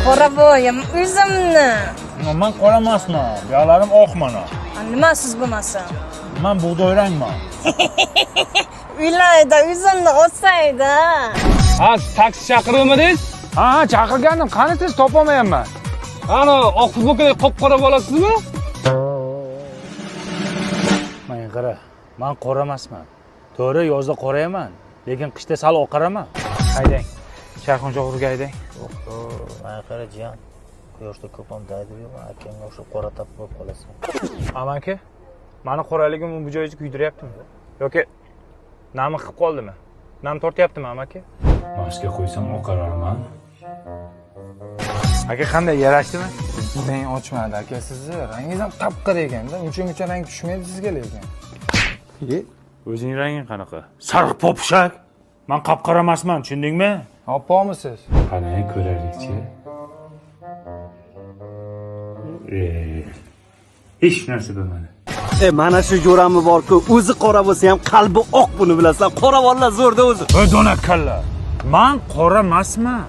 qora bo'yim o'zimni. Men qora emasman. Buyog'larim oq mana. Nima siz bo'lmasa? Men bug'doy rangman. Uylayda o'zimni olsaydi. Ha, taksi chaqirmadingiz? Ha, chaqirgandim. Qani siz topolmayapman. Ana, oq futbolkada qop-qora bo'lasizmi? Men qara. Men qora emasman. To'g'ri, yozda qorayaman, lekin qishda sal oqaraman. Haydang. Sharxoncha urga haydang. Men qara jiyan. Quyoshda ko'p ham daydi yo'q, akangga o'xshab qora tap bo'lib qolasan. Amanki, meni qoraligim bu joyingizni kuydiryaptimi? Yoki nami qilib qoldimi? Nam tortyaptimi, amaki? Mashga qo'ysam oqararman. Aka qanday yarashdimi? Rang ochmadi aka sizni. Rangingiz ham qap-qora ekanda, uncha rang tushmaydi sizga lekin. O'zing ranging qanaqa? Sariq popshak. Men qop-qora emasman, tushundingmi? Oppoqmisiz? Qani ko'raylikchi. Hech narsa bo'lmadi. Mana shu jo'rami bor-ku, o'zi qora bo'lsa ham qalbi oq buni bilasan. Qora bolalar zo'rda o'zi. O'y dona kalla. Men qora emasman.